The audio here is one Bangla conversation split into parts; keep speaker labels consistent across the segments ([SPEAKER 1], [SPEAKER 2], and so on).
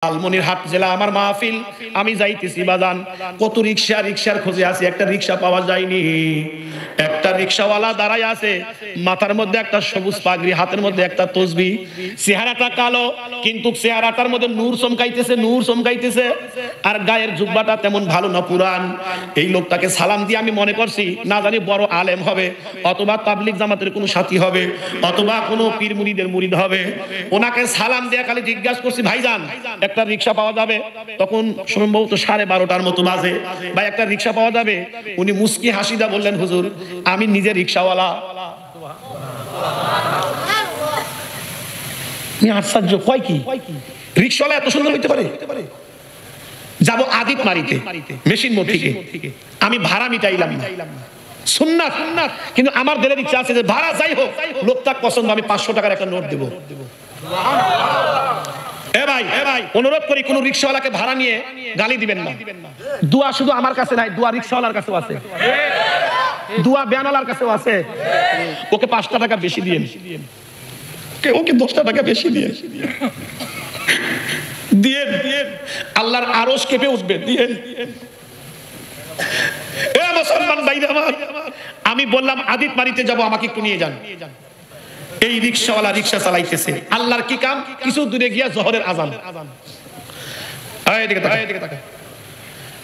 [SPEAKER 1] লালমনিরহাট জেলা আমার মাহফিল, আমি যাইতেছি বাজান, কত রিক্সার খোঁজে আছি, একটা রিক্সা পাওয়া যায়নি। একটা রিক্সাওয়ালা দাঁড়ায় আছে, মাথার মধ্যে একটা সবুজ পাগড়ি, হাতের মধ্যে একটা তসবিহ, চেহারাটা কালো কিন্তু চেহারাটার মধ্যে নূর চমকাইতেছে, আর গায়ের জুব্বাটা তেমন ভালো না, পুরান। এই লোকটাকে সালাম দিয়ে আমি মনে করছি না জানি বড় আলেম হবে, অথবা তাবলিগ জামাতের কোনো সাথী হবে, অথবা কোনো পীর মুরিদের মুরিদ হবে। ওনাকে সালাম দিয়ে খালি জিজ্ঞাসা করছি, ভাইজান একটা রিক্সা পাওয়া যাবে? তখন সম্ভবত 12:30টার মতো বাজে। ভাই একটা রিক্সা পাওয়া যাবে? উনি মুস্কি হাসিদা বললেন, হুজুর আমি নিজে রিক্সাওয়ালা। আশ্চর্য, কয় কি রিক্সাওয়ালা এত সুন্দর হইতে পারে? যাবো আদিত মারিতে মেশিন মোড় থেকে, আমি ভাড়া মিটাইলাম না, সুন্নাত, কিন্তু আমার দিলের ইচ্ছা আছে যে ভাড়া যাই হোক লোকটা পছন্দ, আমি 500 টাকার একটা নোট দেবো। এ ভাই অনুরোধ করি, কোন রিক্সাওয়ালাকে ভাড়া নিয়ে গালি দিবেন না। দোয়া শুধু আমার কাছে নাই, দোয়া রিক্সাওয়ালার কাছেও আছে, দোয়া ব্যানওয়ালার কাছেও আছে। ওকে 5টা টাকা বেশি দিয়েন, ওকে 10টা টাকা বেশি দিয়েন, আল্লাহর আরশ কেঁপে উঠবে, দিয়েন। এ মুসলমান ভাইরা আমার, আমি বললাম আদিত মারিতে যাব, আমাকে একটু নিয়ে যান। এই রিক্সাওয়ালা রিক্সা চালাইতেছে, আল্লাহর কি কাম, কিছু দূরে গিয়া জোহরের আজান।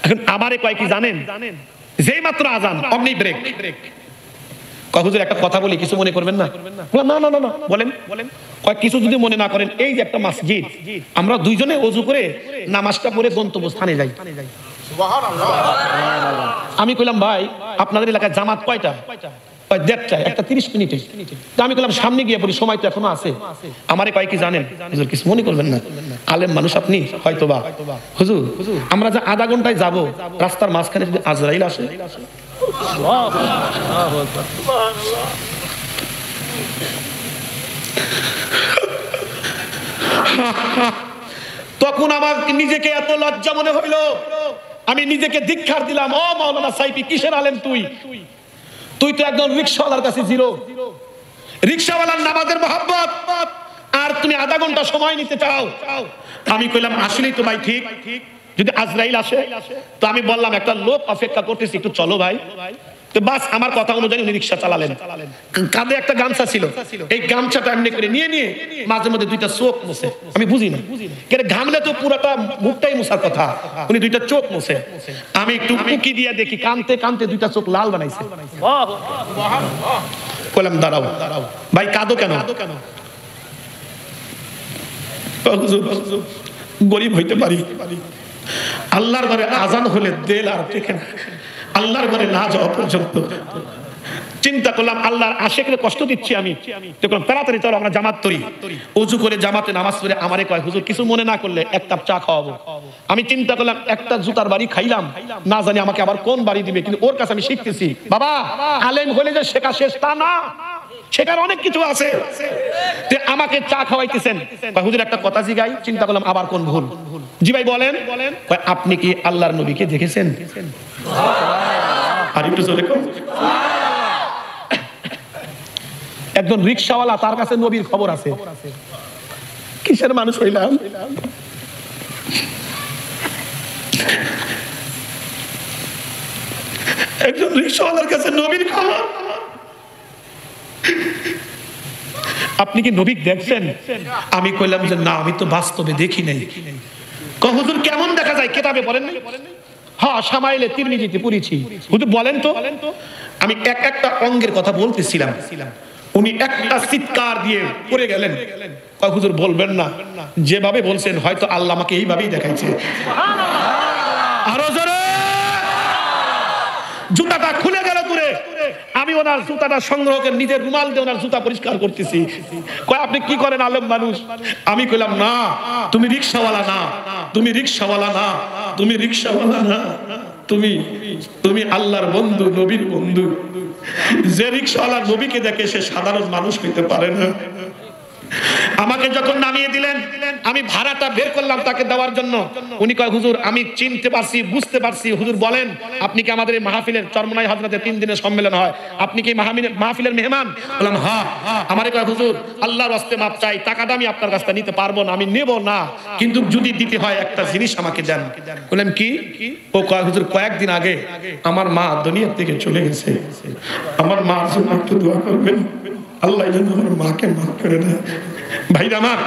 [SPEAKER 1] এখন আমারে কয় কি জানেন, যেই মাত্র আজান অমনি ব্রেক। হুজুর একটা কথা বলি, কিছু মনে করবেন না? না বলেন। কয় কিছু যদি মনে না করেন, এই যে একটা মসজিদ, আমরা দুইজনে ওযু করে নামাজটা পড়ে গন্তব্যস্থানে যাই। আমি কইলাম ভাই আপনাদের এলাকায় জামাত কয়টা? 1:30, একটা 30 মিনিটে। আমি বললাম সামনে গিয়ে পড়ি, সময় তো এখনো আছে। আমারে কয় কি জানেন, হুজুর কিছু মনে করবেন না, আলেম মানুষ আপনি, হয়তোবা হুজুর আমরা যে আধা ঘন্টায় যাব, রাস্তার মাঝখানে যদি আজরাইল আসে। তখন আমার নিজেকে এত লজ্জা মনে হইল, আমি নিজেকে ধিক্কার দিলাম। ও মাওলানা সাইফি, কিসের আলেম তুই তো একদম রিক্সাওয়ালার কাছে জিরো। রিক্সাওয়ালার নামাজের মহব্বত, আর তুমি আধা ঘন্টা সময় নিতে চাও। আমি কইলাম আসলেই তো ভাই ঠিক, যদি আজরাইল আসে। তো আমি বললাম একটা লোক অপেক্ষা করতেছি, একটু চলো ভাই। তো বাস আমার কথা অনুযায়ী উনি রিক্সা চালালেন। কাঁধে একটা গামছা ছিল, এই গামছাটা এমনি করে নিয়ে মাঝে মধ্যে 2টা চোখ মুছে। আমি বুঝি না, ঘামলে তো পুরাটা মুখটাই মুছার কথা, উনি 2টা চোখ মুছে। আমি একটু উকি দিয়ে দেখি, কানতে 2টা চোখ লাল বানাইছে। বললাম দাঁড়াও ভাই, কাঁদো কেন? গরিব হইতে পারি, আল্লাহর ঘরে আজান হলে দেল আর টেকে না, আল্লাহর ঘরে না যাওয়া পর্যন্ত। চিন্তা করলাম আল্লাহর আশেকরে কষ্ট দিচ্ছি আমি, তাড়াতাড়ি চলো আমরা জামাত করি। ওযু করে জামাতে নামাজ পড়ে আমারে কয়, হুজুর কিছু মনে না করলে 1 কাপ চা খাওয়াবো। আমি চিন্তা করলাম একটা জুতার বাড়ি খাইলাম, না জানি আমাকে আবার কোন বাড়ি দিবে, কিন্তু ওর কাছে আমি শিখতেছি বাবা আলেম হলে যে শেখা শেষ তা না, শেখার অনেক কিছু আছে। আমাকে চা খাওয়াইতেছেন, হুজুর একটা কথা জিগাই। চিন্তা করলাম আবার কোন ভুল। জি ভাই বলেন। আপনি কি আল্লাহর নবীকে দেখেছেন? আর একটু জোরে কর। একজন রিক্সাওয়ালা, তার কাছে নবীর খবর আছে। কিসের মানুষ হইলাম? একজন রিক্সাওয়ালার কাছে নবীর খবর। আপনি কি নবী দেখছেন? আমি কইলাম যে না, আমি তো বাস্তবে দেখি নাই। হুজুর কেমন দেখা যায়? কিতাবে পড়েন নাই? হ্যাঁ, শামাইলে তিরমিজিতে পড়েছি। হুজুর বলেন তো। আমি একটা অঙ্গের কথা বলতেছিলাম, উনি একটা চিৎকার দিয়ে পড়ে গেলেন। হুজুর বলবেন না, যেভাবে বলছেন হয়তো আল্লাহ আমাকে এইভাবেই দেখাইছে। আরো জোরে। জুতাটা খুলে গেল দূরে, আমি ওনার জুতাটা সংগ্রহ করে নিজের রুমাল দিয়ে ওনার জুতা পরিষ্কার করতেছি। কয় আপনি কি করেন আলেম মানুষ? আমি কইলাম না, তুমি রিক্সাওয়ালা না, তুমি রিক্সাওয়ালা না, তুমি রিক্সাওয়ালা না, তুমি আল্লাহর বন্ধু, নবীর বন্ধু। যে রিক্সাওয়ালা নবীকে দেখে সে সাধারণ মানুষ হইতে পারে না। আমাকে যখন নামিয়ে দিলেন আমি ভাড়াটা বের করলাম তাকে দেওয়ার জন্য। উনি কয় হুজুর আমি চিনতে পারছি, বুঝতে পারছি, হুজুর বলেন আপনি কি আমাদের এই মাহফিলের চরমনাই হযরতে 3 দিনের সম্মেলন হয়, আপনি কি মাহফিলের মেহমান? বললাম হ্যাঁ। আমারে কয় হুজুর আল্লাহর ওয়াস্তে মাপ চাই, টাকাটা আমি আপনার কাছ থেকে নিতে পারবো না, আমি নেব না, কিন্তু যদি দিতে হয় একটা জিনিস আমাকে দেন। বললাম কি? ও কয় হুজুর কয়েকদিন আগে আমার মা দুনিয়া থেকে চলে গেছে, আমার মার জন্য একটু দোয়া করবেন, আল্লাহ যেন আমার মাকে মাফ করে দেয়। ভাইরা আমার